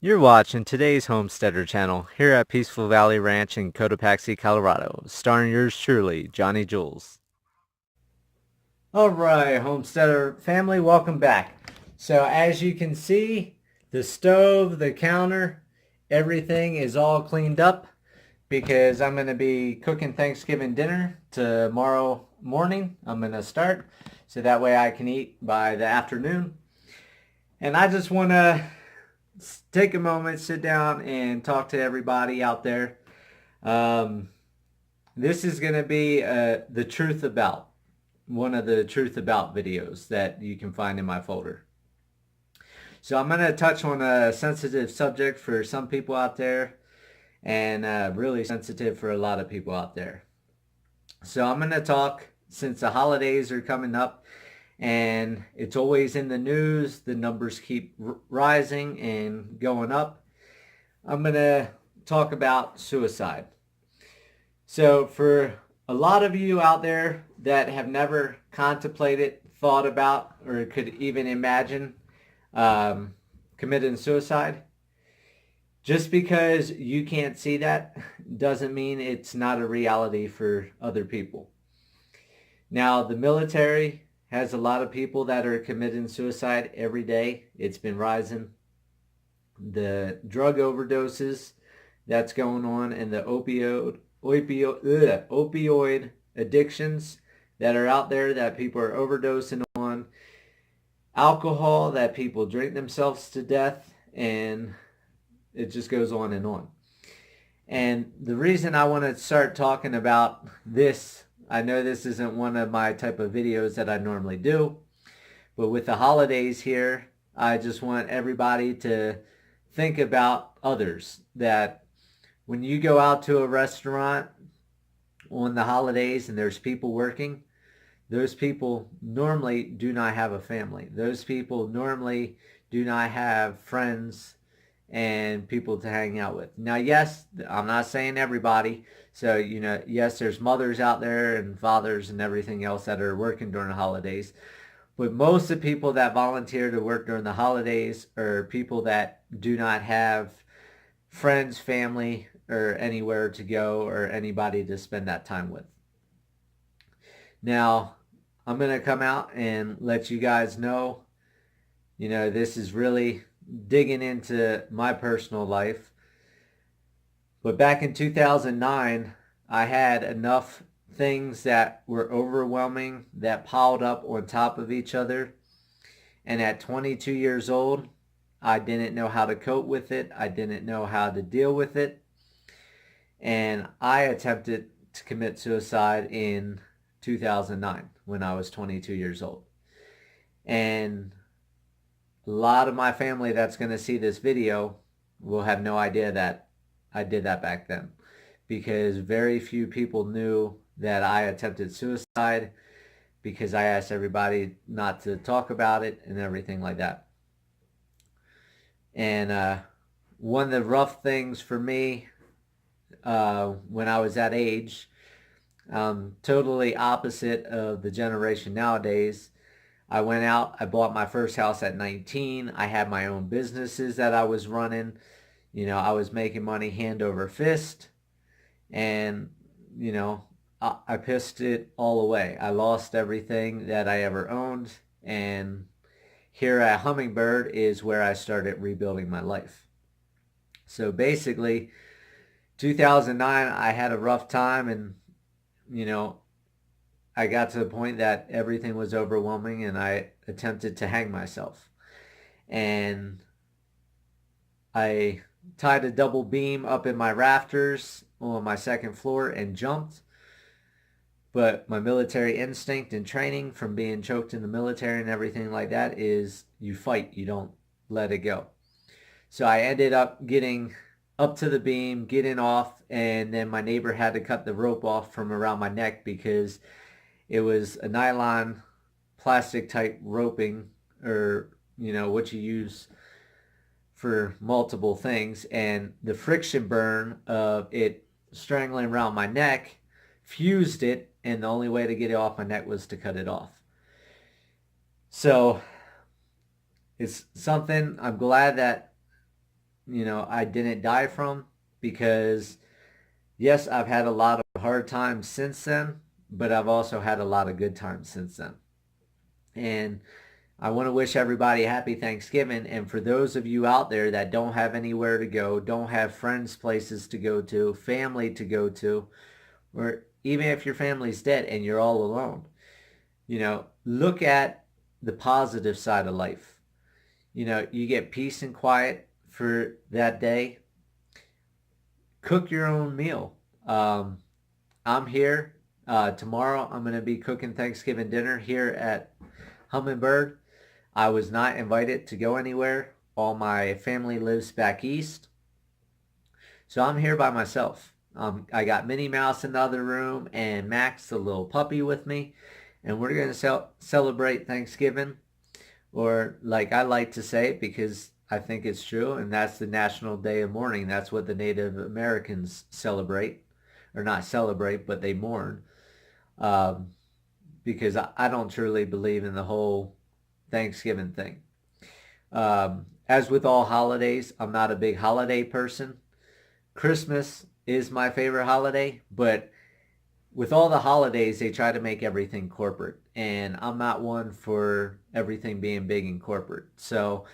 You're watching today's Homesteader channel here at Peaceful Valley Ranch in Cotopaxi, Colorado, starring yours truly, Johnny Jules. All right, Homesteader family, welcome back. So as you can see, the stove, the counter, everything is all cleaned up because I'm going to be cooking Thanksgiving dinner tomorrow morning. I'm going to start so that way I can eat by the afternoon. And I just want to take a moment, sit down, and talk to everybody out there. Um, this is going to be the truth about, one of the truth about videos that you can find in my folder. So I'm going to touch on a sensitive subject for some people out there and really sensitive for a lot of people out there. So I'm going to talk, since the holidays are coming up and it's always in the news, the numbers keep rising and going up. I'm going to talk about suicide. So for a lot of you out there that have never contemplated, thought about, or could even imagine committing suicide, just because you can't see that doesn't mean it's not a reality for other people. Now, the military has a lot of people that are committing suicide every day. It's been rising. The drug overdoses that's going on and the opioid addictions that are out there that people are overdosing on, alcohol that people drink themselves to death, and it just goes on and on. And the reason I want to start talking about this, I know this isn't one of my type of videos that I normally do, but with the holidays here, I just want everybody to think about others. That when you go out to a restaurant on the holidays and there's people working, those people normally do not have a family. Those people normally do not have friends and people to hang out with. Now, yes, I'm not saying everybody. So, yes, there's mothers out there and fathers and everything else that are working during the holidays. But most of the people that volunteer to work during the holidays are people that do not have friends, family, or anywhere to go or anybody to spend that time with. Now, I'm going to come out and let you guys know, this is really digging into my personal life. But back in 2009, I had enough things that were overwhelming that piled up on top of each other. And at 22 years old, I didn't know how to cope with it. I didn't know how to deal with it. And I attempted to commit suicide in 2009 when I was 22 years old. And a lot of my family that's going to see this video will have no idea that I did that back then, because very few people knew that I attempted suicide, because I asked everybody not to talk about it and everything like that. And one of the rough things for me when I was that age, totally opposite of the generation nowadays, I went out, I bought my first house at 19. I had my own businesses that I was running. I was making money hand over fist. And, I pissed it all away. I lost everything that I ever owned. And here at Hummingbird is where I started rebuilding my life. So basically, 2009, I had a rough time, and, I got to the point that everything was overwhelming and I attempted to hang myself. And I tied a double beam up in my rafters on my second floor and jumped. But my military instinct and training from being choked in the military and everything like that is you fight, you don't let it go. So I ended up getting up to the beam, getting off, and then my neighbor had to cut the rope off from around my neck because it was a nylon plastic type roping, or what you use for multiple things, and the friction burn of it strangling around my neck fused it, and the only way to get it off my neck was to cut it off. So it's something I'm glad that I didn't die from, because yes, I've had a lot of hard times since then, but I've also had a lot of good times since then. And I want to wish everybody happy Thanksgiving. And for those of you out there that don't have anywhere to go, don't have friends, places to go to, family to go to, or even if your family's dead and you're all alone, look at the positive side of life. You get peace and quiet for that day. Cook your own meal. I'm here. Tomorrow I'm going to be cooking Thanksgiving dinner here at Hummingbird. I was not invited to go anywhere. All my family lives back east. So I'm here by myself. I got Minnie Mouse in the other room and Max, the little puppy, with me. And we're going to celebrate Thanksgiving, or like I like to say it because I think it's true, and that's the National Day of Mourning. That's what the Native Americans celebrate, or not celebrate, but they mourn. Um, because I don't truly believe in the whole Thanksgiving thing. As with all holidays, I'm not a big holiday person. Christmas is my favorite holiday, but with all the holidays, they try to make everything corporate, and I'm not one for everything being big and corporate. So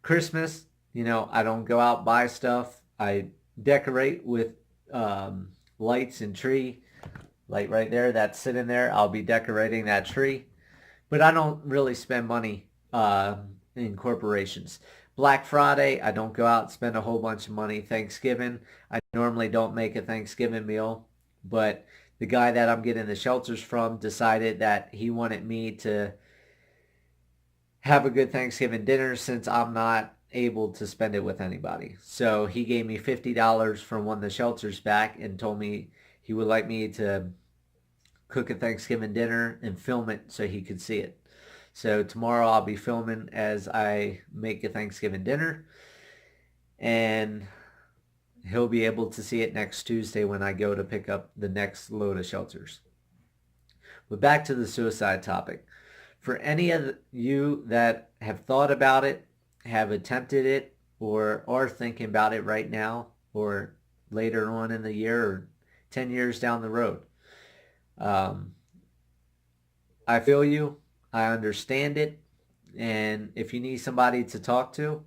Christmas, I don't go out buy stuff. I decorate with lights and tree, like right there, that's sitting there. I'll be decorating that tree, but I don't really spend money in corporations. Black Friday, I don't go out and spend a whole bunch of money. Thanksgiving, I normally don't make a Thanksgiving meal, but the guy that I'm getting the shelters from decided that he wanted me to have a good Thanksgiving dinner since I'm not able to spend it with anybody. So he gave me $50 from one of the shelters back and told me he would like me to cook a Thanksgiving dinner and film it so he could see it. So tomorrow I'll be filming as I make a Thanksgiving dinner, and he'll be able to see it next Tuesday when I go to pick up the next load of shelters. But back to the suicide topic. For any of you that have thought about it, have attempted it, or are thinking about it right now, or later on in the year, or 10 years down the road, um, I feel you. I understand it. And if you need somebody to talk to,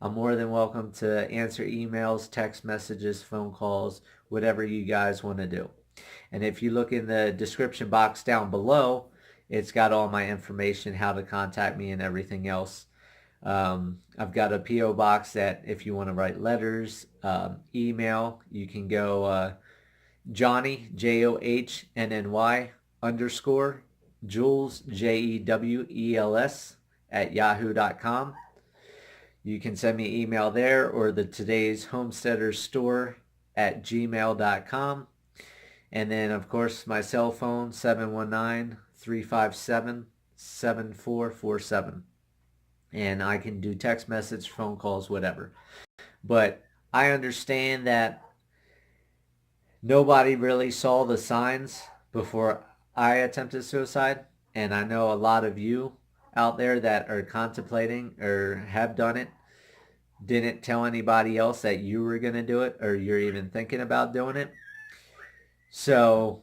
I'm more than welcome to answer emails, text messages, phone calls, whatever you guys want to do. And if you look in the description box down below, it's got all my information, how to contact me and everything else. I've got a P.O. box that if you want to write letters, email, you can go Johnny, JOHNNY _ Jules, JEWELS at yahoo.com. You can send me email there, or the Today's Homesteader store at gmail.com. And then, of course, my cell phone, 719-357-7447. And I can do text message, phone calls, whatever. But I understand that nobody really saw the signs before I attempted suicide. And I know a lot of you out there that are contemplating or have done it didn't tell anybody else that you were going to do it, or you're even thinking about doing it. So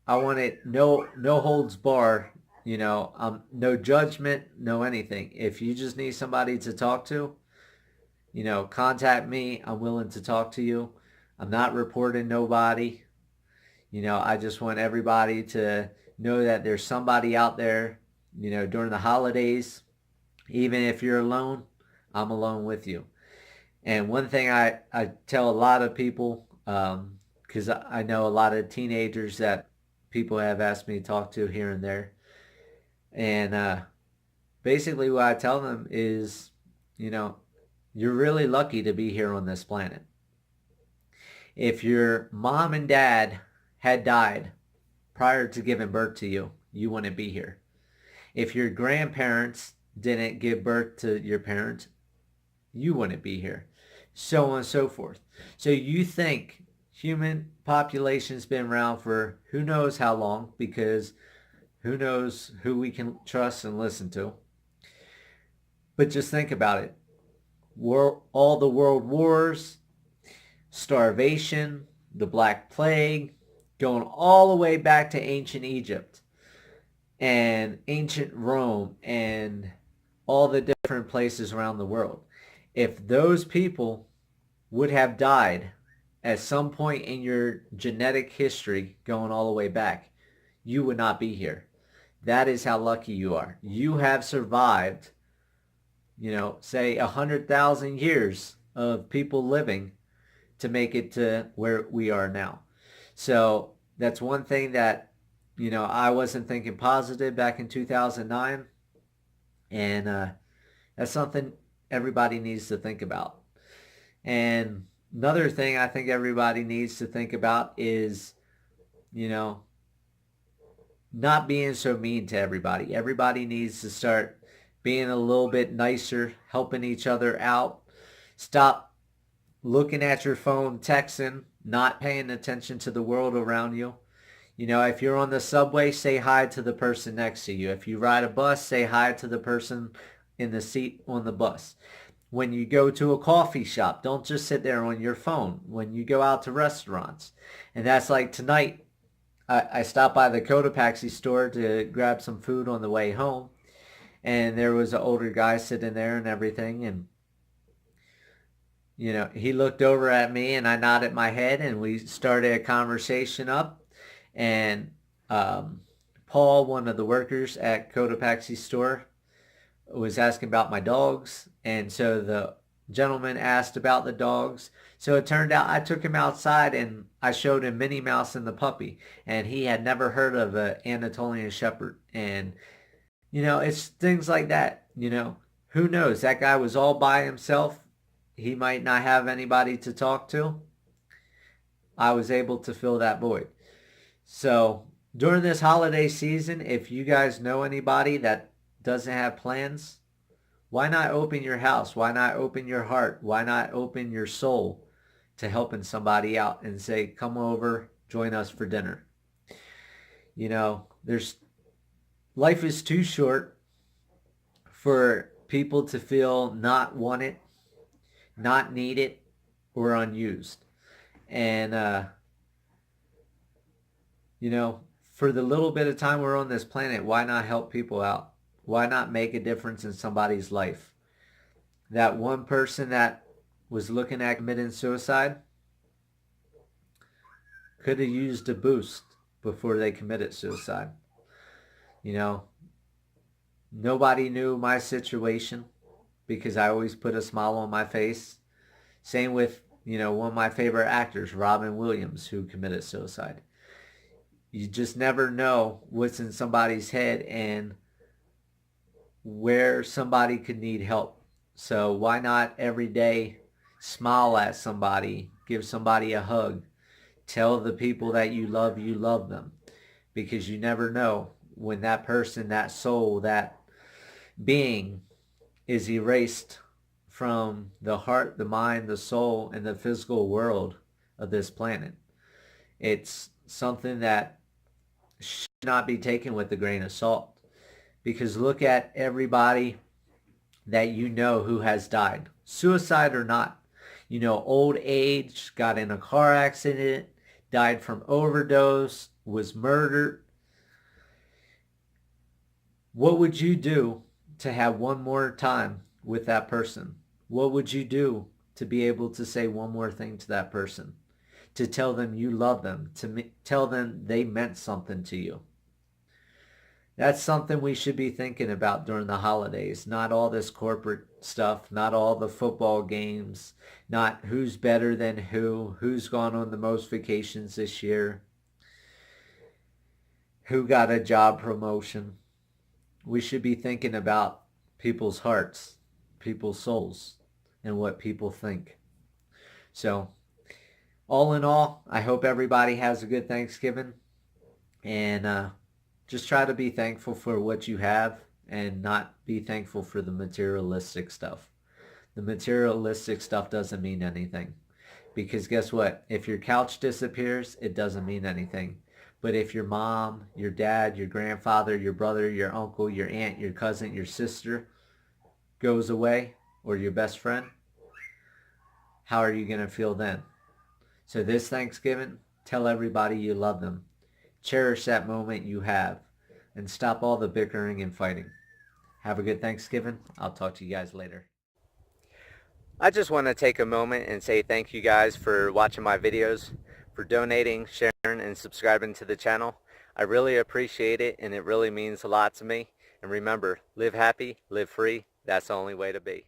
I want it no holds bar, no judgment, no anything. If you just need somebody to talk to, contact me. I'm willing to talk to you. I'm not reporting nobody. I just want everybody to know that there's somebody out there, during the holidays. Even if you're alone, I'm alone with you. And one thing I tell a lot of people, because I know a lot of teenagers that people have asked me to talk to here and there. And basically what I tell them is, you're really lucky to be here on this planet. If your mom and dad had died prior to giving birth to you, you wouldn't be here. If your grandparents didn't give birth to your parents, you wouldn't be here. So on and so forth. So you think human population's been around for who knows how long, because who knows who we can trust and listen to. But just think about it. all the world wars, starvation, the Black Plague, going all the way back to ancient Egypt and ancient Rome and all the different places around the world. If those people would have died at some point in your genetic history going all the way back, you would not be here. That is how lucky you are. You have survived, say 100,000 years of people living to make it to where we are now. So that's one thing that, I wasn't thinking positive back in 2009. And that's something everybody needs to think about. And another thing I think everybody needs to think about is, you know, not being so mean to everybody. Everybody needs to start being a little bit nicer, helping each other out. Stop looking at your phone, texting, not paying attention to the world around you. If you're on the subway, say hi to the person next to you. If you ride a bus, say hi to the person in the seat on the bus. When you go to a coffee shop, don't just sit there on your phone. When you go out to restaurants. And that's like tonight, I stopped by the Cotopaxi store to grab some food on the way home. And there was an older guy sitting there and everything. And, he looked over at me and I nodded my head and we started a conversation up. And Paul, one of the workers at Cotopaxi store, was asking about my dogs. And so the gentleman asked about the dogs. So it turned out I took him outside and I showed him Minnie Mouse and the puppy. And he had never heard of an Anatolian Shepherd. And, it's things like that. Who knows? That guy was all by himself. He might not have anybody to talk to. I was able to fill that void. So during this holiday season, if you guys know anybody that doesn't have plans, why not open your house? Why not open your heart? Why not open your soul to helping somebody out and say, come over, join us for dinner? Life is too short for people to feel not wanted, not needed, or unused. And, for the little bit of time we're on this planet, why not help people out? Why not make a difference in somebody's life? That one person that was looking at committing suicide could have used a boost before they committed suicide. Nobody knew my situation because I always put a smile on my face. Same with, one of my favorite actors, Robin Williams, who committed suicide. You just never know what's in somebody's head and where somebody could need help. So why not every day smile at somebody, give somebody a hug, tell the people that you love them, because you never know when that person, that soul, that being is erased from the heart, the mind, the soul, and the physical world of this planet. It's something that should not be taken with a grain of salt. Because look at everybody that who has died, suicide or not. Old age, got in a car accident, died from overdose, was murdered. What would you do to have one more time with that person? What would you do to be able to say one more thing to that person? To tell them you love them, to tell them they meant something to you. That's something we should be thinking about during the holidays. Not all this corporate stuff, not all the football games, not who's better than who's gone on the most vacations this year, who got a job promotion. We should be thinking about people's hearts, people's souls, and what people think. So, all in all, I hope everybody has a good Thanksgiving. And just try to be thankful for what you have and not be thankful for the materialistic stuff. The materialistic stuff doesn't mean anything. Because guess what? If your couch disappears, it doesn't mean anything. But if your mom, your dad, your grandfather, your brother, your uncle, your aunt, your cousin, your sister goes away, or your best friend, how are you going to feel then? So this Thanksgiving, tell everybody you love them. Cherish that moment you have and stop all the bickering and fighting. Have a good Thanksgiving. I'll talk to you guys later. I just want to take a moment and say thank you guys for watching my videos, for donating, sharing, and subscribing to the channel. I really appreciate it, and it really means a lot to me. And remember, live happy, live free. That's the only way to be.